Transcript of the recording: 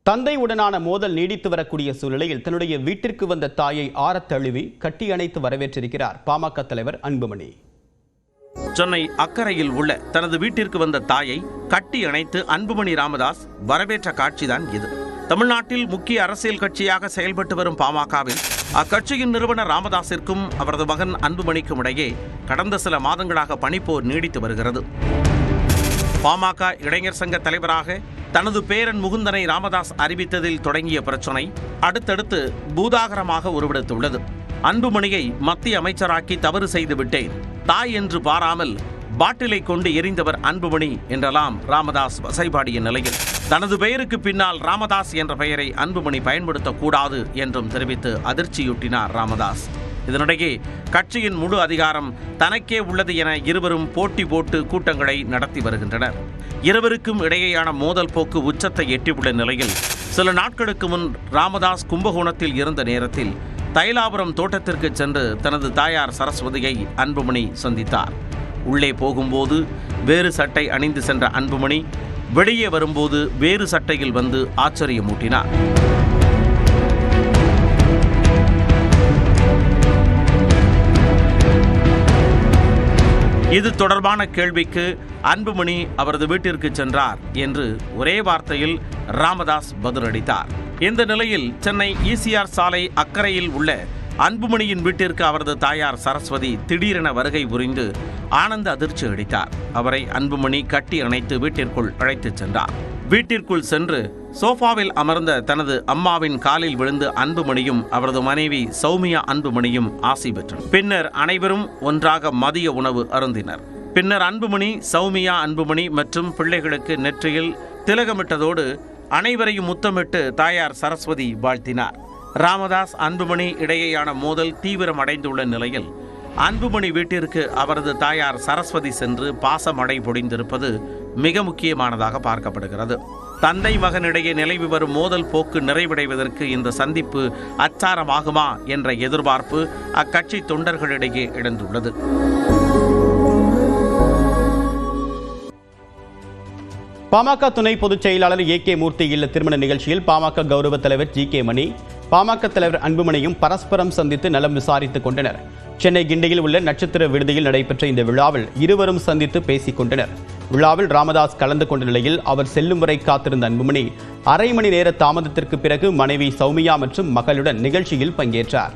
தந்தையுடனான மோதல் நீடித்து வரக்கூடிய சூழ்நிலையில் தன்னுடைய வீட்டிற்கு வந்த தாயை ஆறத் தழுவி கட்டி அணைத்து வரவேற்றிருக்கிறார் பாமக தலைவர் அன்புமணி. சென்னை அக்கரையில் உள்ள தனது வீட்டிற்கு வந்த தாயை கட்டி அணைத்து அன்புமணி ராமதாஸ் வரவேற்ற காட்சிதான் இது. தமிழ்நாட்டில் முக்கிய அரசியல் கட்சியாக செயல்பட்டு வரும் பாமகவில் அக்கட்சியின் நிறுவனர் ராமதாஸிற்கும் அவரது மகன் அன்புமணிக்கும் இடையே கடந்த சில மாதங்களாக பனிப்போர் நீடித்து வருகிறது. பாமக இளைஞர் சங்க தலைவராக தனது பேரன் முகுந்தனை ராமதாஸ் அறிவித்ததில் தொடங்கிய பிரச்சனை அடுத்தடுத்து பூதாகரமாக உருவெடுத்துள்ளது. அன்புமணியை மத்திய அமைச்சராக்கி தவறு செய்து விட்டேன், தாய் என்று பாராமல் பாட்டிலை கொண்டு எரிந்தவர் அன்புமணி என்றெல்லாம் ராமதாஸ் வசைபாடிய நிலையில் தனது பெயருக்கு பின்னால் ராமதாஸ் என்ற பெயரை அன்புமணி பயன்படுத்தக்கூடாது என்றும் தெரிவித்து அதிர்ச்சியூட்டினார் ராமதாஸ். இதனிடையே கட்சியின் முழு அதிகாரம் தனக்கே உள்ளது என இருவரும் போட்டி போட்டு கூட்டங்களை நடத்தி வருகின்றனர். இருவருக்கும் இடையேயான மோதல் போக்கு உச்சத்தை எட்டியுள்ள நிலையில் சில நாட்களுக்கு முன் ராமதாஸ் கும்பகோணத்தில் இருந்த நேரத்தில் தைலாபுரம் தோட்டத்திற்கு சென்று தனது தாயார் சரஸ்வதியை அன்புமணி சந்தித்தார். உள்ளே போகும்போது வேறு சட்டை அணிந்து சென்ற அன்புமணி வெளியே வரும்போது வேறு சட்டையில் வந்து ஆச்சரியமூட்டினார். இது தொடர்பான கேள்விக்கு அன்புமணி அவரது வீட்டிற்கு சென்றார் என்று ஒரே வார்த்தையில் ராமதாஸ் பதிலளித்தார். இந்த நிலையில் சென்னை ஈசிஆர் சாலை அக்கரையில் உள்ள அன்புமணியின் வீட்டிற்கு அவரது தாயார் சரஸ்வதி திடீரென வருகை புரிந்து ஆனந்த அதிர்ச்சி அளித்தார். அவரை அன்புமணி கட்டி அணைத்து வீட்டிற்குள் அழைத்துச் சென்றார். வீட்டிற்குள் சென்று சோஃபாவில் அமர்ந்த தனது அம்மாவின் காலில் விழுந்து அன்புமணியும் அவரது மனைவி சௌமியா அன்புமணியும் ஆசி பெற்றனர். பின்னர் அனைவரும் ஒன்றாக மதிய உணவு அருந்தினர். பின்னர் அன்புமணி சௌமியா அன்புமணி மற்றும் பிள்ளைகளுக்கு நெற்றியில் திலகமிட்டதோடு அனைவரையும் முத்தமிட்டு தாயார் சரஸ்வதி வாழ்த்தினார். ராமதாஸ் அன்புமணி இடையேயான மோதல் தீவிரமடைந்துள்ள நிலையில் அன்புமணி வீட்டிற்கு அவரது தாயார் சரஸ்வதி சென்று பாசமடை பொழிந்திருப்பது மிக முக்கியமானதாக பார்க்கப்படுகிறது. தந்தை மகனிடையே நிலவி வரும் மோதல் போக்கு நிறைவடைவதற்கு இந்த சந்திப்பு அச்சாரமாகுமா என்ற எதிர்பார்ப்பு அக்கட்சி தொண்டர்களிடையே எழுந்துள்ளது. பாமக துணை பொதுச் செயலாளர் ஏ.கே. மூர்த்தி இல்ல திருமண நிகழ்ச்சியில் பாமக கௌரவ தலைவர் ஜி.கே. மணி, பாமக தலைவர் அன்புமணியும் பரஸ்பரம் சந்தித்து நலம் விசாரித்துக் கொண்டனர். சென்னை கிண்டியில் உள்ள நட்சத்திர விடுதியில் நடைபெற்ற இந்த விழாவில் இருவரும் சந்தித்து பேசிக் கொண்டனர். விழாவில் ராமதாஸ் கலந்து கொண்ட நிலையில் அவர் செல்லும் வரை காத்திருந்த அன்புமணி அரை மணி நேர தாமதத்திற்கு பிறகு மனைவி சௌமியா மற்றும் மகளுடன் நிகழ்ச்சியில் பங்கேற்றார்.